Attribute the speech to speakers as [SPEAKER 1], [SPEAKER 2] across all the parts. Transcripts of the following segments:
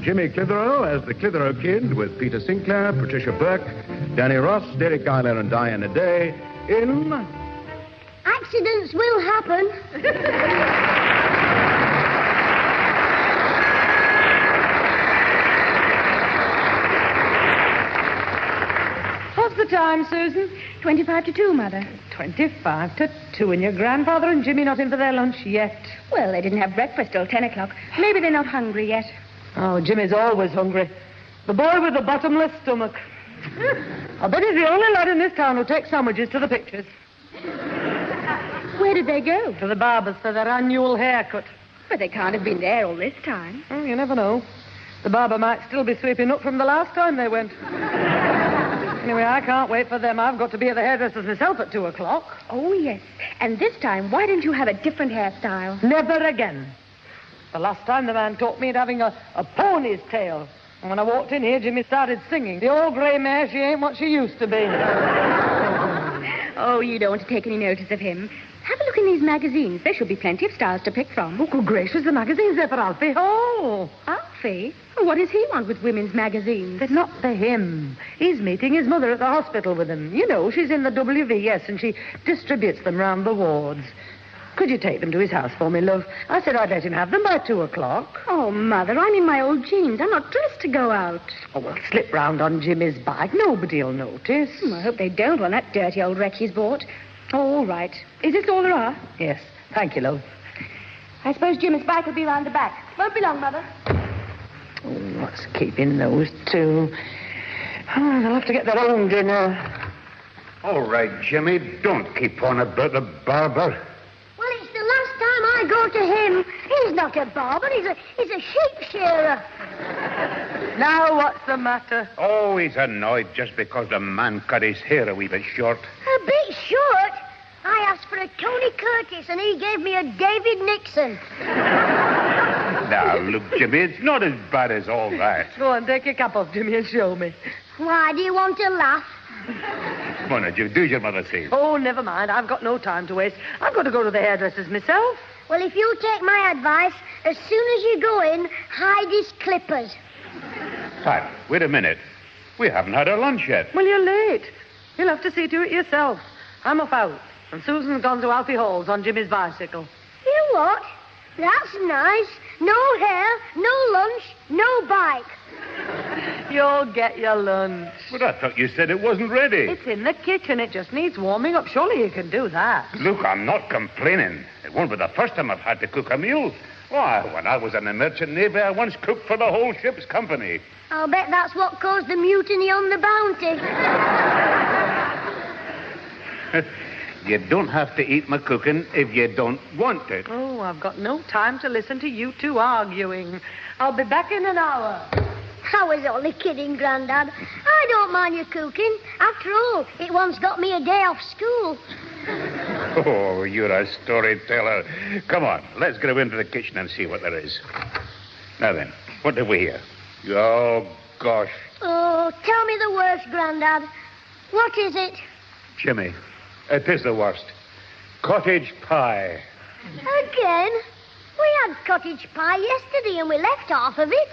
[SPEAKER 1] Jimmy Clitheroe as the Clitheroe Kid with Peter Sinclair, Patricia Burke, Danny Ross, Derek Geiler, and Diana Day in...
[SPEAKER 2] Accidents will happen.
[SPEAKER 3] What's the time, Susan?
[SPEAKER 2] 25 to 2, Mother.
[SPEAKER 3] 25 to 2, and your grandfather and Jimmy not in for their lunch yet.
[SPEAKER 2] Well, they didn't have breakfast till 10 o'clock. Maybe they're not hungry yet.
[SPEAKER 3] Oh, Jimmy's always hungry. The boy with the bottomless stomach. I bet he's the only lad in this town who takes sandwiches to the pictures.
[SPEAKER 2] Where did they go?
[SPEAKER 3] To the barber's for their annual haircut.
[SPEAKER 2] But they can't have been there all this time.
[SPEAKER 3] Oh, you never know. The barber might still be sweeping up from the last time they went. Anyway, I can't wait for them. I've got to be at the hairdresser's myself at 2 o'clock.
[SPEAKER 2] Oh, yes. And this time, why didn't you have a different hairstyle?
[SPEAKER 3] Never again. The last time the man taught me at having a pony's tail. And when I walked in here, Jimmy started singing. The old grey mare, she ain't what she used to be.
[SPEAKER 2] Oh, you don't want to take any notice of him. Have a look in these magazines. There should be plenty of styles to pick from.
[SPEAKER 3] Oh, good gracious, the magazines are for Alfie Hall.
[SPEAKER 2] Alfie? What does he want with women's magazines?
[SPEAKER 3] They're not for him. He's meeting his mother at the hospital with them. You know, she's in the WVS, and she distributes them round the wards. Could you take them to his house for me, love? I said I'd let him have them by 2 o'clock.
[SPEAKER 2] Oh, Mother, I'm in my old jeans. I'm not dressed to go out.
[SPEAKER 3] Oh, well, slip round on Jimmy's bike. Nobody'll notice.
[SPEAKER 2] I hope they don't on that dirty old wreck he's bought. Oh, all right. Is this all there are?
[SPEAKER 3] Yes. Thank you, love.
[SPEAKER 2] I suppose Jimmy's bike will be round the back. Won't be long, Mother.
[SPEAKER 3] Oh, what's keeping those two? Oh, they'll have to get their own dinner.
[SPEAKER 4] All right, Jimmy, don't keep on about the barber.
[SPEAKER 2] Well, it's the last time I go to him. He's not a barber. He's a sheep shearer.
[SPEAKER 3] Now, what's the matter?
[SPEAKER 4] Oh, he's annoyed just because the man cut his hair a wee bit short.
[SPEAKER 2] A bit short? I asked for a Tony Curtis, and he gave me a David Nixon.
[SPEAKER 4] Now, look, Jimmy, it's not as bad as all that.
[SPEAKER 3] Go on, take your cap off, Jimmy, and show me.
[SPEAKER 2] Why, do you want to laugh?
[SPEAKER 4] Come on, Jim, do as your mother says.
[SPEAKER 3] Oh, never mind. I've got no time to waste. I've got to go to the hairdresser's myself.
[SPEAKER 2] Well, if you take my advice, as soon as you go in, hide his clippers.
[SPEAKER 4] Pat, wait a minute. We haven't had our lunch yet.
[SPEAKER 3] Well, you're late. You'll have to see to it yourself. I'm off out, and Susan's gone to Alfie Hall's on Jimmy's bicycle.
[SPEAKER 2] You what? That's nice. No hair, no lunch, no bike.
[SPEAKER 3] You'll get your lunch.
[SPEAKER 4] But I thought you said it wasn't ready.
[SPEAKER 3] It's in the kitchen. It just needs warming up. Surely you can do that.
[SPEAKER 4] Look, I'm not complaining. It won't be the first time I've had to cook a meal. Why, when I was in the Merchant Navy, I once cooked for the whole ship's company.
[SPEAKER 2] I'll bet that's what caused the mutiny on the Bounty.
[SPEAKER 4] You don't have to eat my cooking if you don't want it.
[SPEAKER 3] Oh, I've got no time to listen to you two arguing. I'll be back in an hour.
[SPEAKER 2] I was only kidding, Grandad. I don't mind your cooking. After all, it once got me a day off school.
[SPEAKER 4] Oh, you're a storyteller. Come on, let's go into the kitchen and see what there is. Now then, what have we here? Oh, gosh.
[SPEAKER 2] Oh, tell me the worst, Grandad. What is it?
[SPEAKER 4] Jimmy, it is the worst. Cottage pie.
[SPEAKER 2] Again? We had cottage pie yesterday and we left half of it.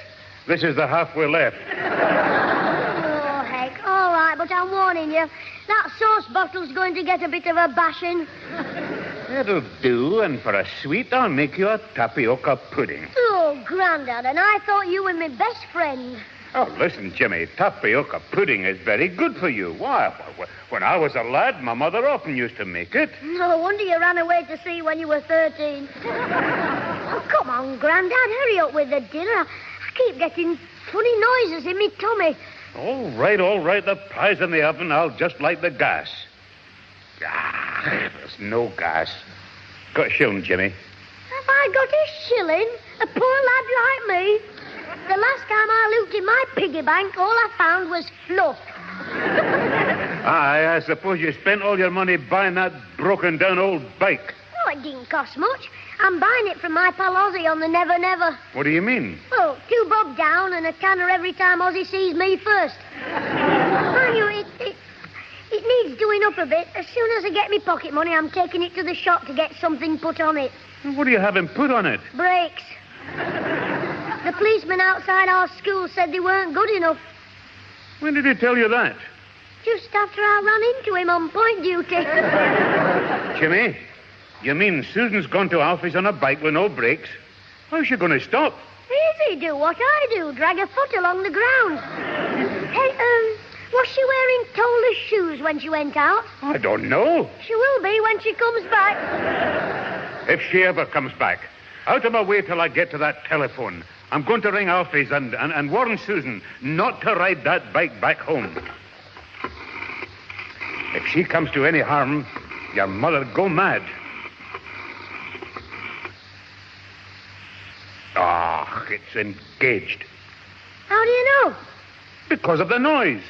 [SPEAKER 4] This is the half we left.
[SPEAKER 2] Oh, heck. All right, but I'm warning you. That sauce bottle's going to get a bit of a bashing.
[SPEAKER 4] It'll do, and for a sweet, I'll make you a tapioca pudding.
[SPEAKER 2] Oh, Grandad, and I thought you were my best friend.
[SPEAKER 4] Oh, listen, Jimmy, tapioca pudding is very good for you. Why, when I was a lad, my mother often used to make it.
[SPEAKER 2] No wonder you ran away to sea when you were 13. Oh, come on, Grandad, hurry up with the dinner. I keep getting funny noises in me tummy.
[SPEAKER 4] All right, the pie's in the oven. I'll just light the gas. Ah, there's no gas. Got a shilling, Jimmy.
[SPEAKER 2] Have I got a shilling? A poor lad like me? The last time I looked in my piggy bank, all I found was fluff.
[SPEAKER 4] I suppose you spent all your money buying that broken-down old bike.
[SPEAKER 2] Oh, it didn't cost much. I'm buying it from my pal Ozzy on the Never Never.
[SPEAKER 4] What do you mean?
[SPEAKER 2] Oh, 2 bob down and a tanner every time Ozzy sees me first. Mind you, it needs doing up a bit. As soon as I get me pocket money, I'm taking it to the shop to get something put on it.
[SPEAKER 4] What do you have him put on it?
[SPEAKER 2] Brakes. The The policeman outside our school said they weren't good enough.
[SPEAKER 4] When did he tell you that?
[SPEAKER 2] Just after I ran into him on point duty.
[SPEAKER 4] Jimmy, you mean Susan's gone to Alfie's on a bike with no brakes? How's she going to stop?
[SPEAKER 2] Easy, do what I do. Drag her foot along the ground. Hey, was she wearing toeless shoes when she went out?
[SPEAKER 4] I don't know.
[SPEAKER 2] She will be when she comes back.
[SPEAKER 4] If she ever comes back. Out of my way till I get to that telephone. I'm going to ring Alfie's and warn Susan not to ride that bike back home. If she comes to any harm, your mother'll go mad. Ah, it's engaged.
[SPEAKER 2] How do you know?
[SPEAKER 4] Because of the noise.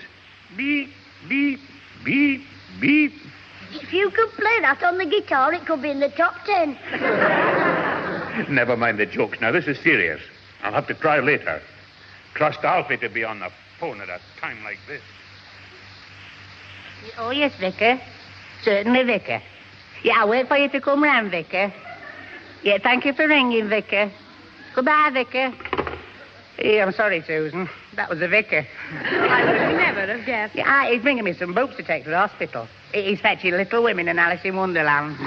[SPEAKER 4] Beep, beep, beep, beep.
[SPEAKER 2] If you could play that on the guitar, it could be in the top 10.
[SPEAKER 4] Never mind the jokes now. This is serious. I'll have to try later. Trust Alfie to be on the phone at a time like this.
[SPEAKER 5] Oh, yes, Vicar. Certainly, Vicar. Yeah, I'll wait for you to come round, Vicar. Yeah, thank you for ringing, Vicar. Goodbye, Vicar. Yeah, I'm sorry, Susan. That was the Vicar.
[SPEAKER 3] I would never have guessed.
[SPEAKER 5] Yeah, he's bringing me some books to take to the hospital. He's fetching Little Women and Alice in Wonderland.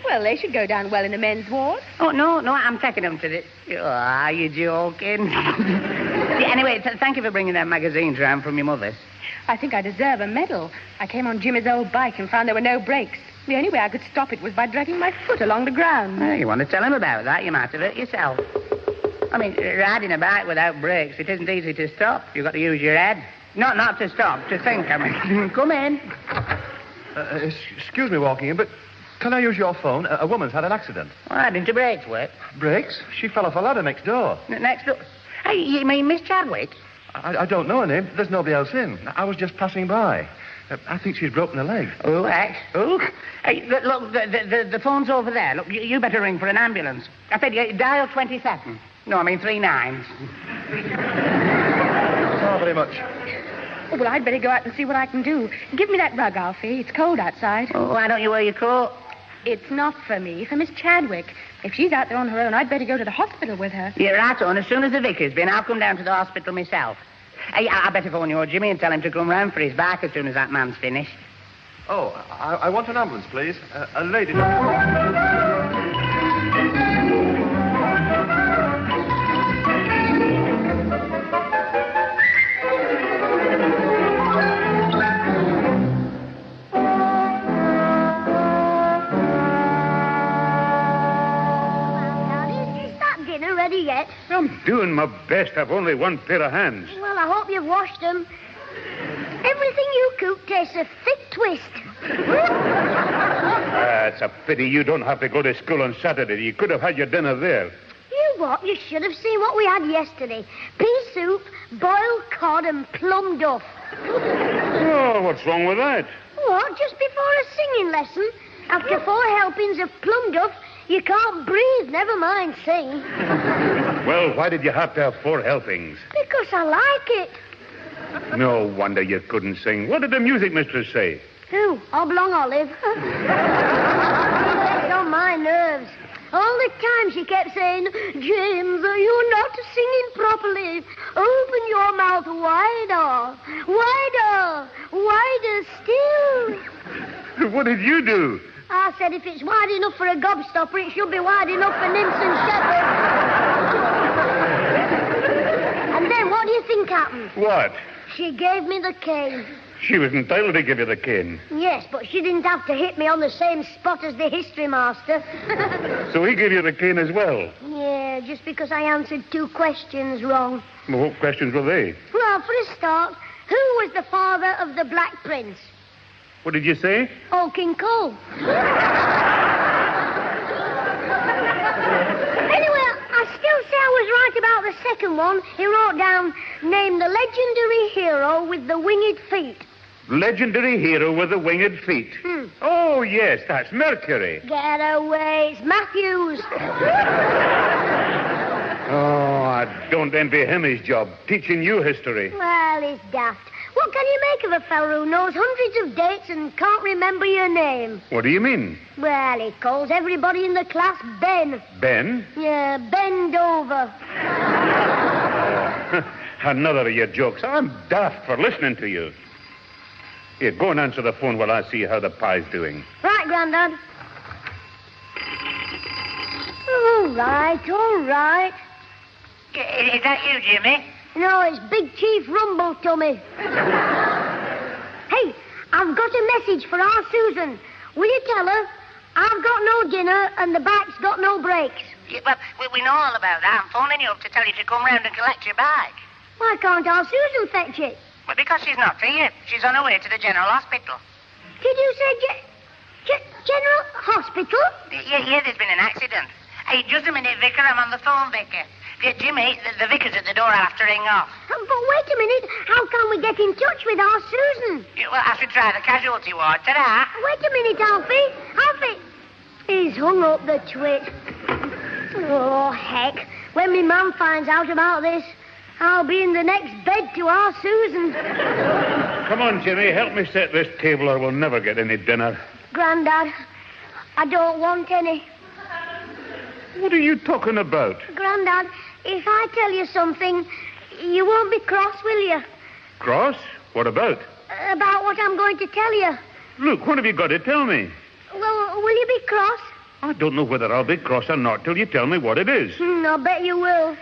[SPEAKER 3] Well, they should go down well in the men's ward.
[SPEAKER 5] Oh, no, I'm taking them to the... Oh, are you joking? Yeah, anyway, thank you for bringing them magazines round from your mother's.
[SPEAKER 3] I think I deserve a medal. I came on Jimmy's old bike and found there were no brakes. The only way I could stop it was by dragging my foot along the ground.
[SPEAKER 5] You want to tell him about that? You might have hurt yourself. I mean, riding a bike without brakes, it isn't easy to stop. You've got to use your head. Not to stop, to think, I mean. Come in.
[SPEAKER 1] Excuse me walking in, but can I use your phone? A woman's had an accident.
[SPEAKER 5] Why didn't your brakes work?
[SPEAKER 1] Brakes? She fell off a ladder next door.
[SPEAKER 5] Next door? Hey, you mean Miss Chadwick?
[SPEAKER 1] I don't know her name. There's nobody else in. I was just passing by. I think she's broken her leg.
[SPEAKER 5] Oh, heck. Oh. Hey, look, the phone's over there. Look, you better ring for an ambulance. I said, dial 27. No, I mean 3 9s.
[SPEAKER 1] Not very much.
[SPEAKER 3] Oh, well, I'd better go out and see what I can do. Give me that rug, Alfie. It's cold outside.
[SPEAKER 5] Oh, why don't you wear your coat?
[SPEAKER 3] It's not for me, for Miss Chadwick. If she's out there on her own, I'd better go to the hospital with her.
[SPEAKER 5] Yeah, right on. As soon as the vicar's been, I'll come down to the hospital myself. Hey, I better phone your Jimmy and tell him to come round for his bike as soon as that man's finished.
[SPEAKER 1] Oh, I want an ambulance, please. A lady...
[SPEAKER 2] Ready yet?
[SPEAKER 4] I'm doing my best. I've only one pair of hands.
[SPEAKER 2] Well, I hope you've washed them. Everything you cook tastes a thick twist.
[SPEAKER 4] It's a pity you don't have to go to school on Saturday. You could have had your dinner there.
[SPEAKER 2] You what? You should have seen what we had yesterday. Pea soup, boiled cod, and plum duff.
[SPEAKER 4] Oh, what's wrong with that?
[SPEAKER 2] What? Just before a singing lesson, after 4 helpings of plum duff, you can't breathe, never mind sing.
[SPEAKER 4] Well, why did you have to have 4 helpings?
[SPEAKER 2] Because I like it.
[SPEAKER 4] No wonder you couldn't sing. What did the music mistress say?
[SPEAKER 2] Who? Oblong Olive? It's on my nerves. All the time she kept saying, James, you're not singing properly. Open your mouth wider. Wider. Wider still.
[SPEAKER 4] What did you do?
[SPEAKER 2] I said if it's wide enough for a gobstopper, it should be wide enough for nymphs and shepherds. And then what do you think happened?
[SPEAKER 4] What?
[SPEAKER 2] She gave me the cane.
[SPEAKER 4] She was entitled to give you the cane.
[SPEAKER 2] Yes, but she didn't have to hit me on the same spot as the history master.
[SPEAKER 4] So he gave you the cane as well?
[SPEAKER 2] Yeah, just because I answered 2 questions wrong.
[SPEAKER 4] Well, what questions were they?
[SPEAKER 2] Well, for a start, who was the father of the Black Prince?
[SPEAKER 4] What did you say?
[SPEAKER 2] Oh, King Cole. Anyway, I still say I was right about the second one. He wrote down, name the legendary hero with the winged feet.
[SPEAKER 4] Legendary hero with the winged feet. Oh, yes, that's Mercury.
[SPEAKER 2] Get away. It's Matthews.
[SPEAKER 4] Oh, I don't envy him his job, teaching you history.
[SPEAKER 2] Well, it's daft. What can you make of a fellow who knows hundreds of dates and can't remember your name?
[SPEAKER 4] What do you mean?
[SPEAKER 2] Well, he calls everybody in the class Ben.
[SPEAKER 4] Ben?
[SPEAKER 2] Yeah, bend over.
[SPEAKER 4] Another of your jokes. I'm daft for listening to you. Here, go and answer the phone while I see how the pie's doing.
[SPEAKER 2] Right, Grandad. All right.
[SPEAKER 5] Is that you, Jimmy?
[SPEAKER 2] No, it's Big Chief Rumble Tummy. Hey, I've got a message for our Susan. Will you tell her I've got no dinner and the bike's got no brakes?
[SPEAKER 5] Yeah, well, we know all about that. I'm phoning you up to tell you to come round and collect your bike.
[SPEAKER 2] Why can't our Susan fetch it?
[SPEAKER 5] Well, because she's not here. She's on her way to the General Hospital.
[SPEAKER 2] Did you say General Hospital?
[SPEAKER 5] Yeah, there's been an accident. Hey, just a minute, Vicar. I'm on the phone, Vicar. Jimmy, the vicar's at the door. I'll have to ring off.
[SPEAKER 2] But wait a minute. How can we get in touch with our Susan?
[SPEAKER 5] Yeah, well, I should try the casualty ward. Ta-da.
[SPEAKER 2] Wait a minute, Alfie. Alfie. He's hung up the twit. Oh, heck. When my mum finds out about this, I'll be in the next bed to our Susan.
[SPEAKER 4] Come on, Jimmy. Help me set this table or we'll never get any dinner.
[SPEAKER 2] Grandad, I don't want any.
[SPEAKER 4] What are you talking about?
[SPEAKER 2] Grandad, if I tell you something, you won't be cross, will you?
[SPEAKER 4] Cross? What about?
[SPEAKER 2] About what I'm going to tell you.
[SPEAKER 4] Look, what have you got to tell me?
[SPEAKER 2] Well, will you be cross?
[SPEAKER 4] I don't know whether I'll be cross or not till you tell me what it is.
[SPEAKER 2] I bet you will.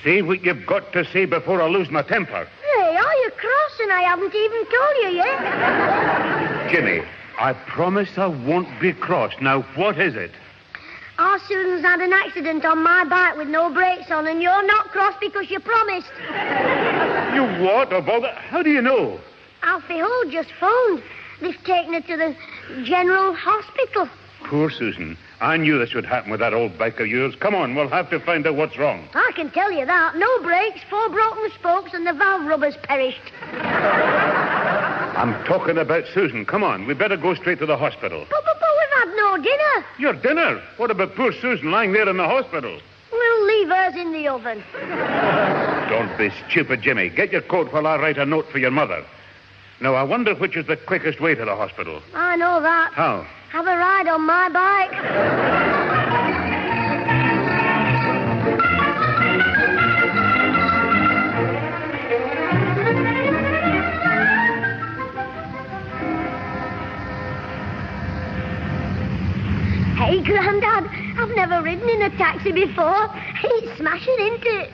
[SPEAKER 4] Say what you've got to say before I lose my temper.
[SPEAKER 2] Hey, are you cross and I haven't even told you yet?
[SPEAKER 4] Jimmy, I promise I won't be cross. Now, what is it?
[SPEAKER 2] Our Susan's had an accident on my bike with no brakes on, and you're not cross because you promised.
[SPEAKER 4] You what? About that? How do you know?
[SPEAKER 2] Alfie Hall just phoned. They've taken her to the General Hospital.
[SPEAKER 4] Poor Susan. I knew this would happen with that old bike of yours. Come on, we'll have to find out what's wrong.
[SPEAKER 2] I can tell you that. No brakes, 4 broken spokes, and the valve rubbers perished.
[SPEAKER 4] I'm talking about Susan. Come on, we better go straight to the hospital.
[SPEAKER 2] But we've had no dinner.
[SPEAKER 4] Your dinner? What about poor Susan lying there in the hospital?
[SPEAKER 2] We'll leave hers in the oven.
[SPEAKER 4] Don't be stupid, Jimmy. Get your coat while I write a note for your mother. Now, I wonder which is the quickest way to the hospital.
[SPEAKER 2] I know that.
[SPEAKER 4] How?
[SPEAKER 2] Have a ride on my bike. Hey, Grandad, I've never ridden in a taxi before. It's smashing, isn't it?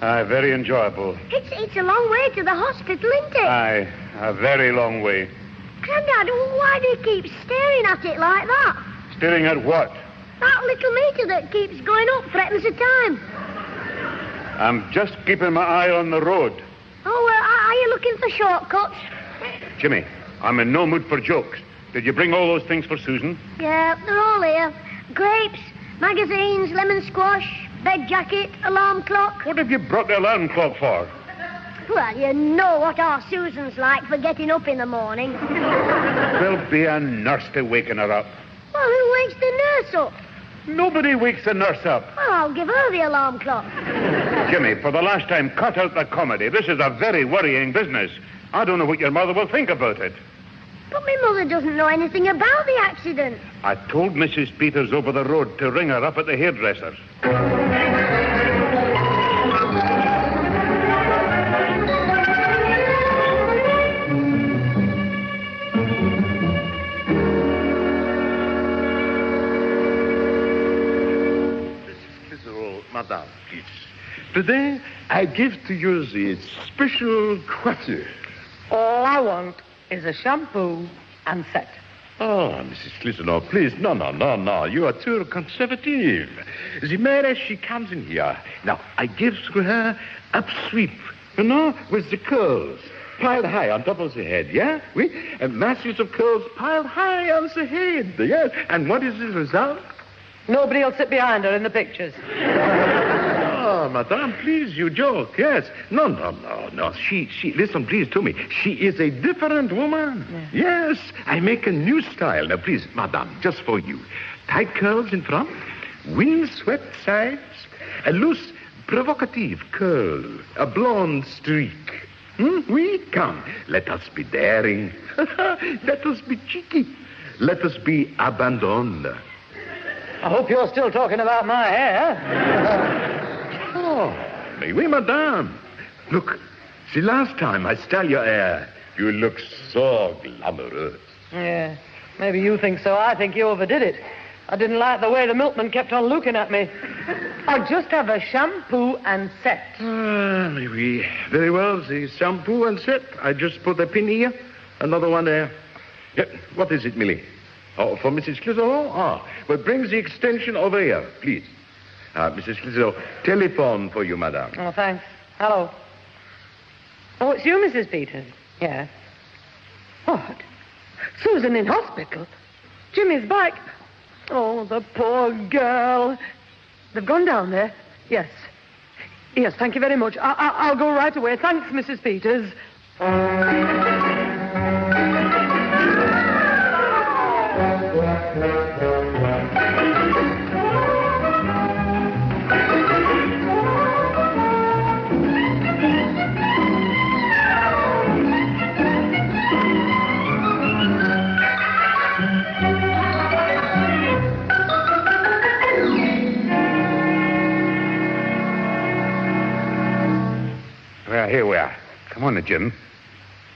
[SPEAKER 4] Aye, very enjoyable.
[SPEAKER 2] It's a long way to the hospital, isn't it?
[SPEAKER 4] Aye, a very long way.
[SPEAKER 2] Grandad, why do you keep staring at it like that?
[SPEAKER 4] Staring at what?
[SPEAKER 2] That little meter that keeps going up threatens the time.
[SPEAKER 4] I'm just keeping my eye on the road.
[SPEAKER 2] Oh, are you looking for shortcuts?
[SPEAKER 4] Jimmy, I'm in no mood for jokes. Did you bring all those things for Susan?
[SPEAKER 2] Yeah, they're all here. Grapes, magazines, lemon squash, bed jacket, alarm clock.
[SPEAKER 4] What have you brought the alarm clock for?
[SPEAKER 2] Well, you know what our Susan's like for getting up in the morning.
[SPEAKER 4] There'll be a nurse to waken her up.
[SPEAKER 2] Well, who wakes the nurse up?
[SPEAKER 4] Nobody wakes the nurse up.
[SPEAKER 2] Well, I'll give her the alarm clock.
[SPEAKER 4] Jimmy, for the last time, cut out the comedy. This is a very worrying business. I don't know what your mother will think about it.
[SPEAKER 2] But my mother doesn't know anything about the accident.
[SPEAKER 4] I told Mrs. Peters over the road to ring her up at the hairdresser's.
[SPEAKER 6] Madame, please. Today, I give to you the special quarter.
[SPEAKER 3] All I want is a shampoo and set.
[SPEAKER 6] Oh, Mrs. Clitheroe, please. No. You are too conservative. The minute she comes in here, now, I give to her upsweep, with the curls piled high on top of the head, yeah? Oui? And masses of curls piled high on the head, yes? And what is the result?
[SPEAKER 3] Nobody will sit behind her in the pictures.
[SPEAKER 6] Oh, madame, please, you joke, yes. No. She, listen, please, to me. She is a different woman. Yeah. Yes, I make a new style. Now, please, madame, just for you. Tight curls in front, windswept sides, a loose, provocative curl, a blonde streak. We come. Let us be daring. Let us be cheeky. Let us be abandoned.
[SPEAKER 3] I hope you're still talking about my hair.
[SPEAKER 6] Oh, mais oui, madame. Look, see, last time I style your hair, you look so glamorous.
[SPEAKER 3] Yeah, maybe you think so. I think you overdid it. I didn't like the way the milkman kept on looking at me. I'll just have a shampoo and set.
[SPEAKER 6] Ah, oui. Very well, the shampoo and set. I just put a pin here, another one there. Yeah, what is it, Millie? Oh, for Mrs. Clitheroe? Ah, well, bring the extension over here, please. Mrs. Clitheroe, telephone for you, madame.
[SPEAKER 3] Oh, thanks. Hello. Oh, it's you, Mrs. Peters? Yeah. What? Susan in hospital? Jimmy's back? Oh, the poor girl. They've gone down there? Yes. Yes, thank you very much. I'll go right away. Thanks, Mrs. Peters.
[SPEAKER 4] Well, here we are. Come on, Jim.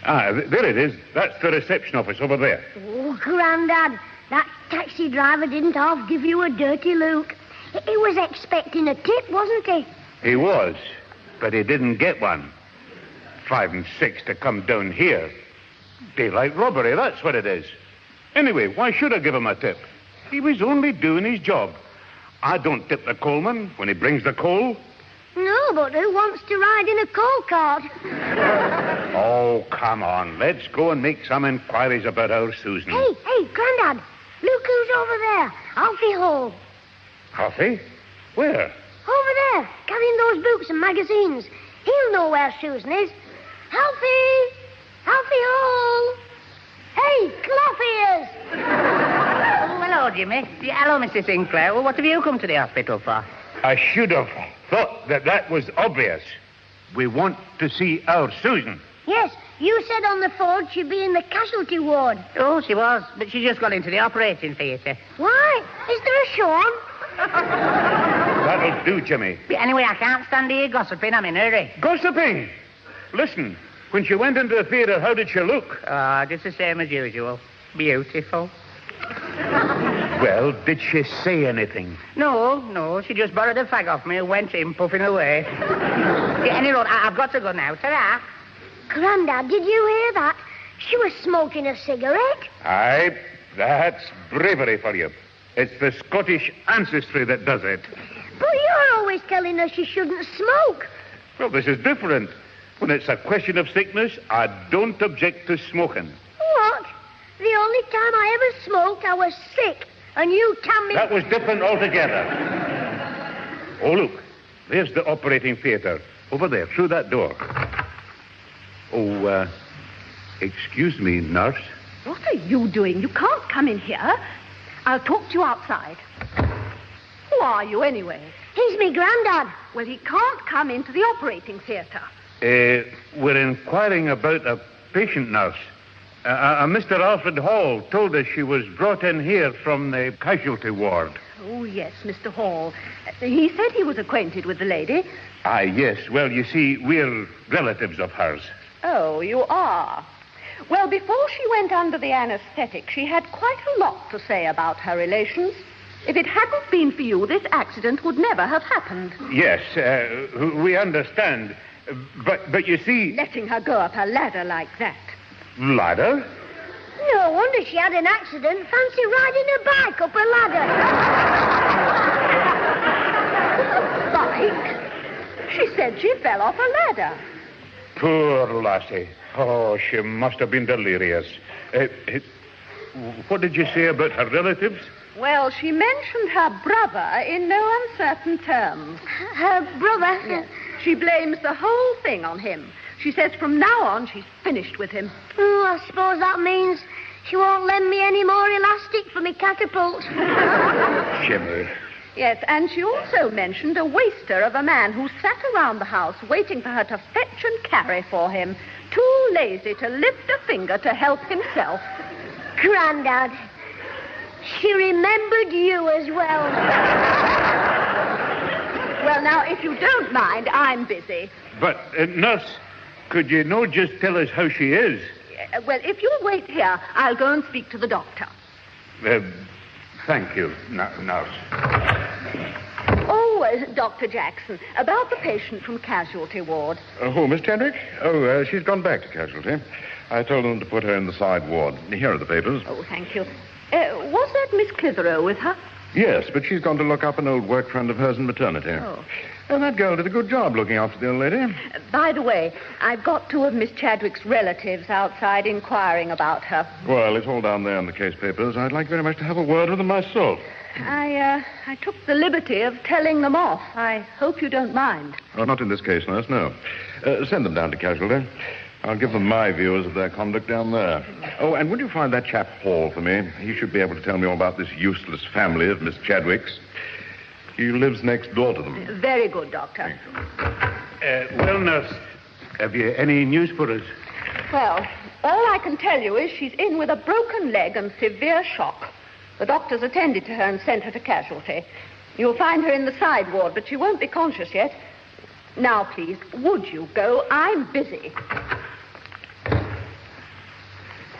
[SPEAKER 4] There it is. That's the reception office over there.
[SPEAKER 2] Oh, Grandad, that taxi driver didn't half give you a dirty look. He was expecting a tip, wasn't he?
[SPEAKER 4] He was, but he didn't get one. 5 and 6 to come down here. Daylight robbery, that's what it is. Anyway, why should I give him a tip? He was only doing his job. I don't tip the coalman when he brings the coal.
[SPEAKER 2] No, but who wants to ride in a coal cart?
[SPEAKER 4] Oh, come on. Let's go and make some inquiries about our Susan.
[SPEAKER 2] Hey, Grandad, look who's over there. Alfie Hall.
[SPEAKER 4] Alfie? Where?
[SPEAKER 2] Over there, carrying those books and magazines. He'll know where Susan is. Alfie! Alfie Hall! Hey, cloth ears!
[SPEAKER 5] Oh, hello, Jimmy. Yeah, hello, Mr. Sinclair. Well, what have you come to the hospital for?
[SPEAKER 4] I should have thought that was obvious. We want to see our Susan.
[SPEAKER 2] Yes, you said on the phone she'd be in the casualty ward.
[SPEAKER 5] Oh, she was, but she just got into the operating theatre.
[SPEAKER 2] Why? Is there a Sean?
[SPEAKER 4] That'll do, Jimmy.
[SPEAKER 5] But anyway, I can't stand here gossiping. I'm in a hurry.
[SPEAKER 4] Gossiping? Listen, when she went into the theatre, how did she look?
[SPEAKER 5] Just the same as usual. Beautiful.
[SPEAKER 4] Well, did she say anything?
[SPEAKER 5] No, she just borrowed a fag off me and went in puffing away. Yeah, anyway, I've got to go now. Ta-ra.
[SPEAKER 2] Grandad, did you hear that? She was smoking a cigarette.
[SPEAKER 4] Aye, that's bravery for you. It's the Scottish ancestry that does it.
[SPEAKER 2] But you're always telling her she shouldn't smoke.
[SPEAKER 4] Well, this is different. When it's a question of sickness, I don't object to smoking.
[SPEAKER 2] What? The only time I ever smoked, I was sick. And you tell me...
[SPEAKER 4] That was different altogether. Oh, look. There's the operating theatre. Over there, through that door. Oh, excuse me, nurse.
[SPEAKER 7] What are you doing? You can't come in here. I'll talk to you outside. Who are you, anyway?
[SPEAKER 2] He's me granddad.
[SPEAKER 7] Well, he can't come into the operating theatre.
[SPEAKER 4] We're inquiring about a patient, nurse. Mr. Alfred Hall told us she was brought in here from the casualty ward.
[SPEAKER 7] Oh, yes, Mr. Hall. He said he was acquainted with the lady.
[SPEAKER 4] Yes. Well, you see, we're relatives of hers.
[SPEAKER 7] Oh, you are. Well, before she went under the anaesthetic, she had quite a lot to say about her relations. If it hadn't been for you, this accident would never have happened.
[SPEAKER 4] Yes, we understand. But you see...
[SPEAKER 7] Letting her go up a ladder like that.
[SPEAKER 4] Ladder?
[SPEAKER 2] No wonder she had an accident. Fancy riding a bike up a ladder.
[SPEAKER 7] Bike? She said she fell off a ladder.
[SPEAKER 4] Poor lassie. Oh, she must have been delirious. What did you say about her relatives?
[SPEAKER 7] Well, she mentioned her brother in no uncertain terms.
[SPEAKER 2] Her brother?
[SPEAKER 7] Yes. She blames the whole thing on him. She says from now on she's finished with him.
[SPEAKER 2] Oh, I suppose that means she won't lend me any more elastic for me catapult.
[SPEAKER 4] Jimmy,
[SPEAKER 7] Yes, and she also mentioned a waster of a man who sat around the house waiting for her to fetch and carry for him, too lazy to lift a finger to help himself.
[SPEAKER 2] Grandad, she remembered you as well.
[SPEAKER 7] Well, now, if you don't mind, I'm busy.
[SPEAKER 4] But, nurse, could you no just tell us how she is?
[SPEAKER 7] Well, if you'll wait here, I'll go and speak to the doctor.
[SPEAKER 4] Thank you, nurse.
[SPEAKER 7] Oh, Dr. Jackson, about the patient from casualty ward.
[SPEAKER 1] Who, Miss Chadwick? Oh, she's gone back to casualty. I told them to put her in the side ward. Here are the papers.
[SPEAKER 7] Oh, thank you. Was that Miss Clitheroe with her?
[SPEAKER 1] Yes, but she's gone to look up an old work friend of hers in maternity.
[SPEAKER 7] Oh.
[SPEAKER 1] And that girl did a good job looking after the old lady.
[SPEAKER 7] By the way, I've got two of Miss Chadwick's relatives outside inquiring about her.
[SPEAKER 1] Well, it's all down there in the case papers. I'd like very much to have a word with them myself.
[SPEAKER 7] I took the liberty of telling them off. I hope you don't mind.
[SPEAKER 1] Oh, not in this case, nurse, no. Send them down to casualty. I'll give them my views of their conduct down there. Oh, and would you find that chap Hall for me? He should be able to tell me all about this useless family of Miss Chadwick's. He lives next door to them.
[SPEAKER 7] Very good, Doctor.
[SPEAKER 4] Well, nurse, have you any news for us?
[SPEAKER 7] Well, all I can tell you is she's in with a broken leg and severe shock. The doctors attended to her and sent her to casualty. You'll find her in the side ward, but she won't be conscious yet. Now, please, would you go? I'm busy.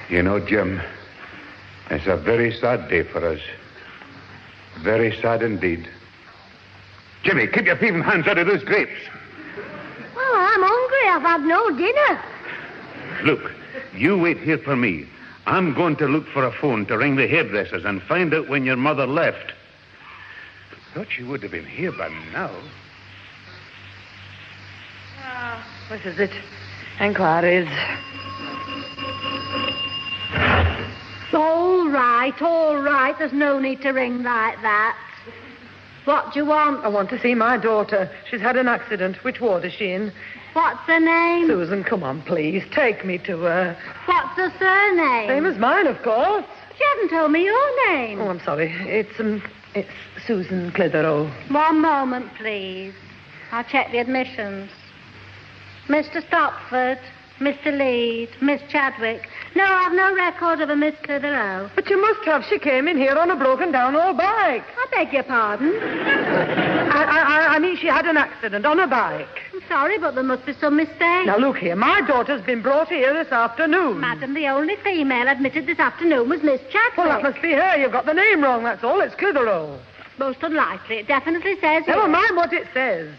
[SPEAKER 4] You know, Jim, it's a very sad day for us. Very sad indeed. Jimmy, keep your thieving hands out of those grapes.
[SPEAKER 2] Well, I'm hungry. I've had no dinner.
[SPEAKER 4] Look, you wait here for me. I'm going to look for a phone to ring the hairdressers and find out when your mother left. Thought she would have been here by now.
[SPEAKER 3] What is it? Enquiries.
[SPEAKER 2] All right. There's no need to ring like that. What do you want?
[SPEAKER 3] I want to see my daughter. She's had an accident. Which ward is she in?
[SPEAKER 2] What's her name?
[SPEAKER 3] Susan, come on, please. Take me to her.
[SPEAKER 2] What's her surname?
[SPEAKER 3] Same as mine, of course.
[SPEAKER 2] She hasn't told me your name.
[SPEAKER 3] Oh, I'm sorry. It's Susan Clitheroe.
[SPEAKER 2] One moment, please. I'll check the admissions. Mr. Stopford, Mr. Leeds, Miss Chadwick. No, I've no record of a Miss Clitheroe.
[SPEAKER 3] But you must have. She came in here on a broken-down old bike.
[SPEAKER 2] I beg your pardon.
[SPEAKER 3] I mean, she had an accident on a bike.
[SPEAKER 2] I'm sorry, but there must be some mistake.
[SPEAKER 3] Now, look here. My daughter's been brought here this afternoon.
[SPEAKER 2] Madam, the only female admitted this afternoon was Miss Chadwick.
[SPEAKER 3] Well, that must be her. You've got the name wrong, that's all. It's Clitheroe.
[SPEAKER 2] Most unlikely. It definitely says
[SPEAKER 3] Never
[SPEAKER 2] here.
[SPEAKER 3] mind what it says.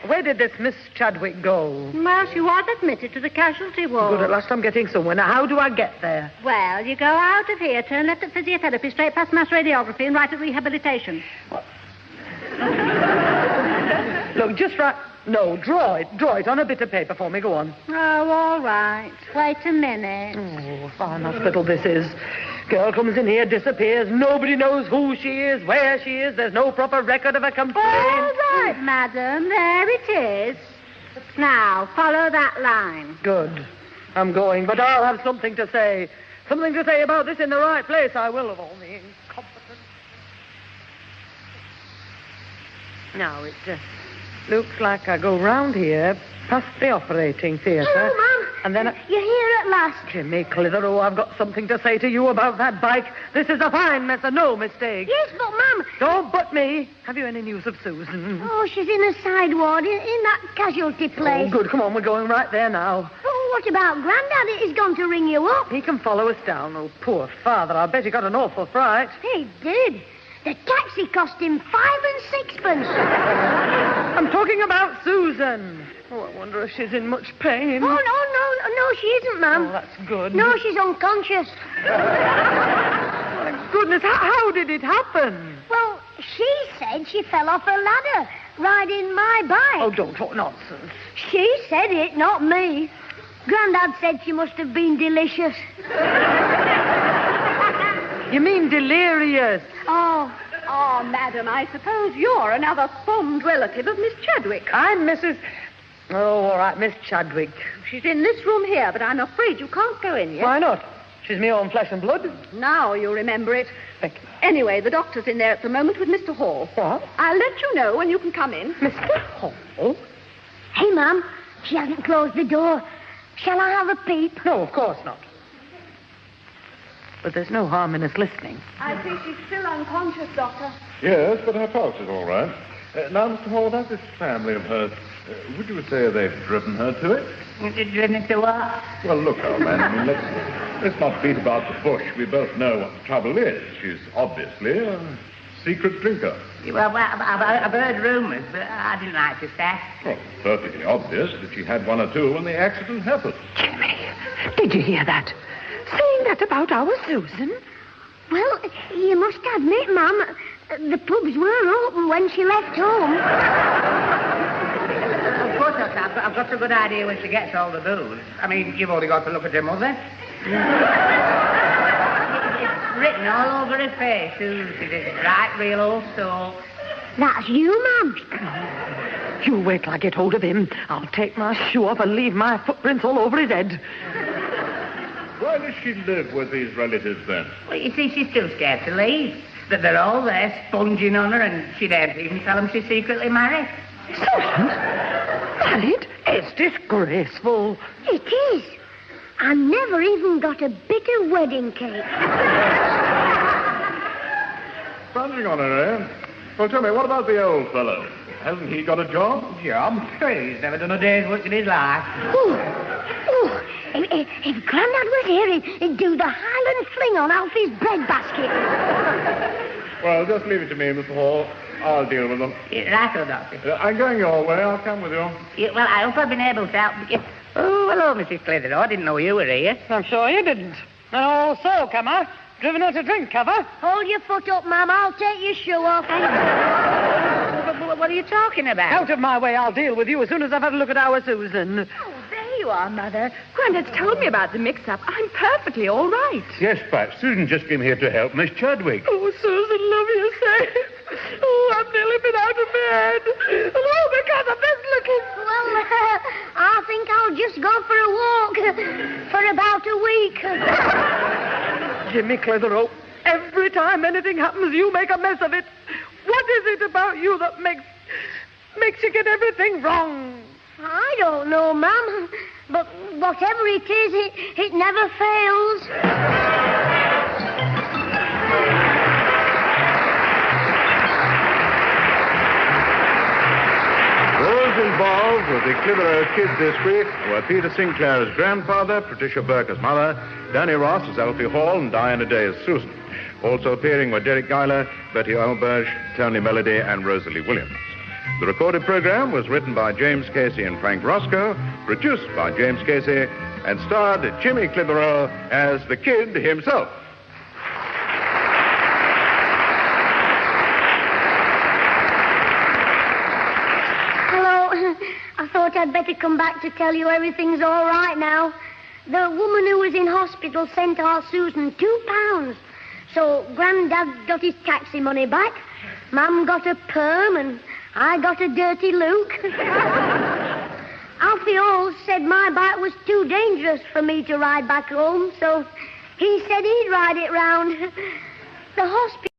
[SPEAKER 3] Where did this Miss Chadwick go?
[SPEAKER 2] Well, she was admitted to the casualty ward.
[SPEAKER 3] Good, at last I'm getting somewhere. Now, how do I get there?
[SPEAKER 2] Well, you go out of here, turn left at physiotherapy, straight past mass radiography, and right at rehabilitation.
[SPEAKER 3] Look, just write... No, draw it on a bit of paper for me. Go on.
[SPEAKER 2] Oh, all right. Wait a minute.
[SPEAKER 3] Oh, fine hospital this is. Girl comes in here, disappears. Nobody knows who she is, where she is. There's no proper record of a complaint.
[SPEAKER 2] All right, madam. There it is. Now, follow that line.
[SPEAKER 3] Good. I'm going, but I'll have something to say. Something to say about this in the right place, I will, of all the incompetence. Now, it looks like I go round here, past the operating theatre.
[SPEAKER 2] Hello, Mum.
[SPEAKER 3] And then
[SPEAKER 2] You're here at last.
[SPEAKER 3] Jimmy Clitheroe, I've got something to say to you about that bike. This is a fine mess and no mistake.
[SPEAKER 2] Yes, but, Mum...
[SPEAKER 3] Don't but me. Have you any news of Susan?
[SPEAKER 2] Oh, she's in a side ward, in that casualty place.
[SPEAKER 3] Oh, good. Come on, we're going right there now.
[SPEAKER 2] Oh, what about Grandad? He's going to ring you up.
[SPEAKER 3] He can follow us down. Oh, poor father. I bet he got an awful fright.
[SPEAKER 2] He did. The taxi cost him 5 and 6pence.
[SPEAKER 3] I'm talking about Susan. Oh, I wonder if she's in much pain.
[SPEAKER 2] Oh, no, she isn't, Mum.
[SPEAKER 3] Oh, that's good.
[SPEAKER 2] No, she's unconscious.
[SPEAKER 3] My goodness, how did it happen?
[SPEAKER 2] Well, she said she fell off a ladder riding my bike.
[SPEAKER 3] Oh, don't talk nonsense.
[SPEAKER 2] She said it, not me. Grandad said she must have been delicious.
[SPEAKER 3] You mean delirious?
[SPEAKER 7] Oh, madam, I suppose you're another fond relative of Miss Chadwick.
[SPEAKER 3] I'm Mrs... Oh, all right, Miss Chadwick.
[SPEAKER 7] She's in this room here, but I'm afraid you can't go in yet.
[SPEAKER 3] Why not? She's my own flesh and blood.
[SPEAKER 7] Now you remember it.
[SPEAKER 3] Becky.
[SPEAKER 7] Anyway, the doctor's in there at the moment with Mr. Hall.
[SPEAKER 3] What?
[SPEAKER 7] I'll let you know when you can come in.
[SPEAKER 3] Mr. Hall?
[SPEAKER 2] Hey, Mum, she hasn't closed the door. Shall I have a peep?
[SPEAKER 3] No, of course not. But there's no harm in us listening.
[SPEAKER 7] I think she's still unconscious, Doctor.
[SPEAKER 1] Yes, but her pulse is all right. Now, Mr. Hall, about this family of hers, would you say they've driven her to it?
[SPEAKER 5] Driven it to what?
[SPEAKER 1] Well, look, old man, I mean, let's not beat about the bush. We both know what the trouble is. She's obviously a secret drinker.
[SPEAKER 5] Well, I've heard rumours, but I didn't like to say.
[SPEAKER 1] Well, it's perfectly obvious that she had one or two when the accident happened.
[SPEAKER 3] Jimmy, did you hear that? Saying that about our Susan?
[SPEAKER 2] Well, you must admit, Mum, the pubs were open when she left home.
[SPEAKER 5] Of course, I've got a good idea when she gets all the booze. I mean, you've only got to look at her mother. It's written all over her face, who she is. Right, real old soul.
[SPEAKER 2] That's you, Mum.
[SPEAKER 3] You wait till I get hold of him. I'll take my shoe off and leave my footprints all over his head.
[SPEAKER 1] Why does she live with these relatives, then?
[SPEAKER 5] Well, you see, she's too scared to leave. That they're all there sponging on her, and she daren't even tell them she's secretly married.
[SPEAKER 3] Susan? Married? It's disgraceful.
[SPEAKER 2] It is. I never even got a bit of wedding cake.
[SPEAKER 1] Sponging on her, eh? Well, tell me, what about the old fellow? Hasn't he got a job?
[SPEAKER 5] Job? He's never done a day's work in his life.
[SPEAKER 2] Ooh. If Grandad was here, he'd do the Highland fling on Alfie's breadbasket.
[SPEAKER 1] Well, just leave it to me, Mr. Hall. I'll deal with them.
[SPEAKER 5] Right, old Doctor.
[SPEAKER 1] I'm going your way. I'll come with you.
[SPEAKER 5] Well, I hope I've been able to help you. Oh, hello, Mrs. Clitheroe. I didn't know you were here.
[SPEAKER 3] I'm sure you didn't. And also, come on. Driven her to drink, have I?
[SPEAKER 2] Hold your foot up, Mum. I'll take your shoe off.
[SPEAKER 5] What are you talking about?
[SPEAKER 3] Out of my way, I'll deal with you as soon as I've had a look at our Susan.
[SPEAKER 7] Oh, there you are, Mother. Grandad's told me about the mix-up. I'm perfectly all right.
[SPEAKER 4] Yes, Pat. Susan just came here to help Miss Chadwick.
[SPEAKER 3] Oh, Susan, love you, say. Oh, I've nearly been out of bed. And all because of this looking.
[SPEAKER 2] Well, I think I'll just go for a walk for about a week.
[SPEAKER 3] Jimmy Clitheroe, every time anything happens, you make a mess of it. What is it about you that makes you get everything wrong?
[SPEAKER 2] I don't know, Mum. But whatever it is, it never fails.
[SPEAKER 1] Those involved with the Clitheroe Kid this week were Peter Sinclair's grandfather, Patricia Burke as mother, Danny Ross as Alfie Hall, and Diana Day as Susan. Also appearing were Derek Guyler, Betty Alberge, Tony Melody, and Rosalie Williams. The recorded program was written by James Casey and Frank Roscoe, produced by James Casey, and starred Jimmy Clitheroe as the Kid himself.
[SPEAKER 2] I thought I'd better come back to tell you everything's all right now. The woman who was in hospital sent our Susan £2. So Grandad got his taxi money back, Mum got a perm, and I got a dirty Luke. Alfie Hall said my bike was too dangerous for me to ride back home, so he said he'd ride it round. The hospital